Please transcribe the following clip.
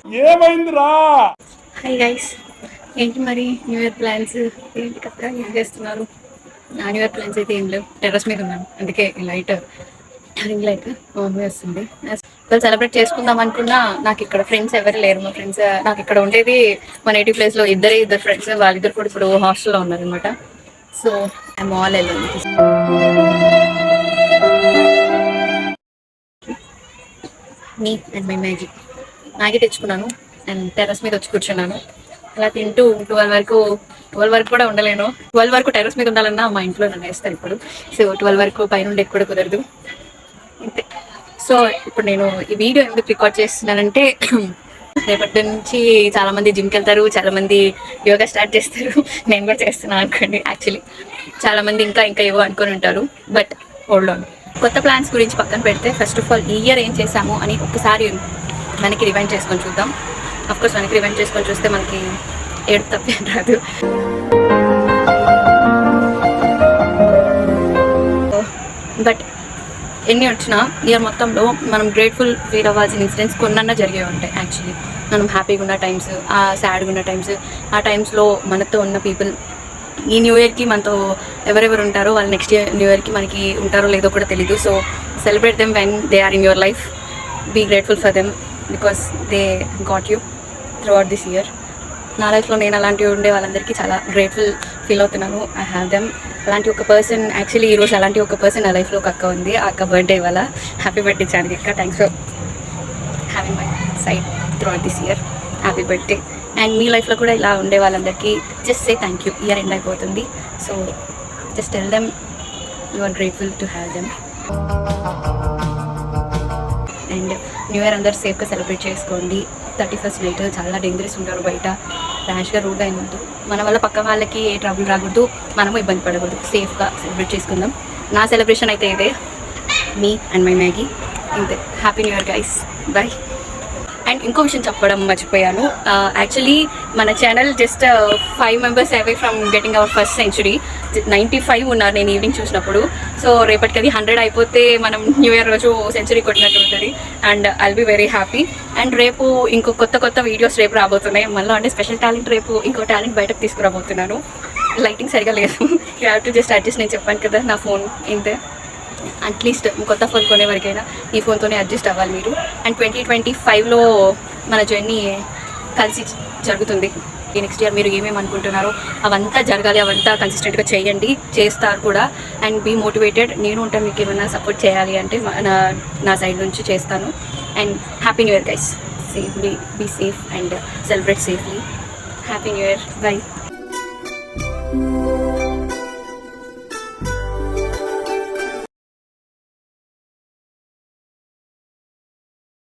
ఏమైందిరా? Hi guys, ఏంటి మరి న్యూ ఇయర్ ప్లాన్స్? ఏంటి కదా ఏం చేస్తున్నారు? నా న్యూ ఇయర్ ప్లాన్స్ అయితే ఏం లేవు. టెర్రస్ మీద ఉన్నాను, అందుకే లైట్ రింగ్ లైట్ ఆన్ వస్తుంది. వాళ్ళు సెలబ్రేట్ చేసుకుందాం అనుకున్నా నాకు ఇక్కడ ఫ్రెండ్స్ ఎవరు లేరు. మా ఫ్రెండ్స్ నాకు ఇక్కడ ఉండేది మా నేటివ్ ప్లేస్ లో ఇద్దరు ఫ్రెండ్స్, వాళ్ళిద్దరు కూడా ఇప్పుడు హాస్టల్లో ఉన్నారనమాట. So I'm all alone. Me and my Maggi తెచ్చుకున్నాను అండ్ టెర్రస్ మీద వచ్చి కూర్చున్నాను. అలా తింటూ 12 వరకు కూడా ఉండలేను. 12 వరకు టెర్రస్ మీద ఉండాలన్నా మా ఇంట్లో నన్ను వేస్తారు ఇప్పుడు. సో 12 వరకు పైన కూడా కుదరదు అంతే. సో ఇప్పుడు నేను ఈ వీడియో ఎందుకు రికార్డ్ చేస్తున్నానంటే రేపటి నుంచి చాలా మంది జిమ్కి వెళ్తారు, చాలా మంది యోగా స్టార్ట్ చేస్తారు. నేను కూడా చేస్తున్నాను అనుకోండి. యాక్చువల్లీ చాలా మంది ఇంకా ఏవో అనుకుని ఉంటారు. But hold on. కొత్త ప్లాన్స్ గురించి పక్కన పెడితే ఫస్ట్ ఆఫ్ ఆల్ ఈ ఇయర్ ఏం చేశాము అని ఒక్కసారి మనకి రివైండ్ చేసుకొని చూద్దాం. అఫ్కోర్స్ మనకి రివైండ్ చేసుకొని చూస్తే మనకి ఏడు తప్పేం రాదు. బట్ ఎన్ని వచ్చినా ఇయర్ మొత్తంలో మనం గ్రేట్ఫుల్ ఫీల్ అవ్వాల్సిన ఇన్సిడెంట్స్ కొన్నన్నా జరిగే ఉంటాయి. యాక్చువల్లీ మనం హ్యాపీగా ఉన్న టైమ్స్, సాడ్గా ఉన్న టైమ్స్, ఆ టైమ్స్లో మనతో ఉన్న పీపుల్ ఈ న్యూ ఇయర్కి మనతో ఎవరెవరు ఉంటారో వాళ్ళు నెక్స్ట్ న్యూ ఇయర్కి మనకి ఉంటారో లేదో కూడా తెలీదు. So celebrate them when they are in your life. Be grateful for them because they got you throughout this year. నా లైఫ్లో నేను అలాంటివి ఉండే వాళ్ళందరికీ చాలా గ్రేట్ఫుల్ ఫీల్ అవుతున్నాను. I have them. అలాంటి ఒక పర్సన్, యాక్చువల్లీ ఈరోజు అలాంటి ఒక పర్సన్ నా లైఫ్లో ఒక అక్క ఉంది. ఆ అక్క బర్త్డే ఇవాళ. హ్యాపీ బర్త్డే చాందిని అక్క. Thanks for having my side throughout this year. Happy birthday. And మీ లైఫ్లో కూడా ఇలా ఉండే వాళ్ళందరికీ just say thank you. Year end అయిపోతుంది. So just tell them you are grateful to have them. And new year అందరూ సేఫ్గా celebrate చేసుకోండి. 31st నైట్ చాలా డేంజరస్ ఉంటారు బయట. ర్యాష్గా రోడ్ అయినట్టు మన వల్ల పక్క వాళ్ళకి ఏ ట్రబుల్ రాకూడదు, మనము ఇబ్బంది పడకూడదు. సేఫ్గా సెలబ్రేట్ చేసుకుందాం. నా సెలబ్రేషన్ అయితే ఇదే. మీ అండ్ మై మ్యాగీ. ఇంతే. Happy new year guys. Bye. And ఇంకో విషయం చెప్పడం మర్చిపోయాను. యాక్చువల్లీ మన channel just 5 members away from getting our first century. 95 ఉన్నారు నేను ఈవినింగ్ చూసినప్పుడు. సో రేపటికి అది 100 అయిపోతే మనం న్యూ ఇయర్ రోజు సెంచురీ కొట్టినట్టు ఉంటుంది. And I'll be very happy. And రేపు ఇంకో కొత్త వీడియోస్ రేపు రాబోతున్నాయి. మళ్ళీ అంటే స్పెషల్ టాలెంట్ రేపు ఇంకో టాలెంట్ బయటకు తీసుకురాబోతున్నాను. లైటింగ్ సరిగా లేదు. You have to just adjust. నేను చెప్పాను కదా నా ఫోన్ ఇంతే. అట్లీస్ట్ కొత్త ఫోన్ కొనే వరకైనా ఈ ఫోన్తోనే అడ్జస్ట్ అవ్వాలి మీరు. అండ్ 2025లో మన జర్నీ కలిసి జరుగుతుంది. ఈ నెక్స్ట్ ఇయర్ మీరు ఏమేమి అనుకుంటున్నారో అవంతా జరగాలి, అవంతా కన్సిస్టెంట్గా చేయండి, చేస్తారు కూడా. And be motivated. నేను ఉంటాను మీకు ఏమైనా సపోర్ట్ చేయాలి అంటే నా సైడ్ నుంచి చేస్తాను. And happy new year guys. Be safe and celebrate safely. Happy new year. By.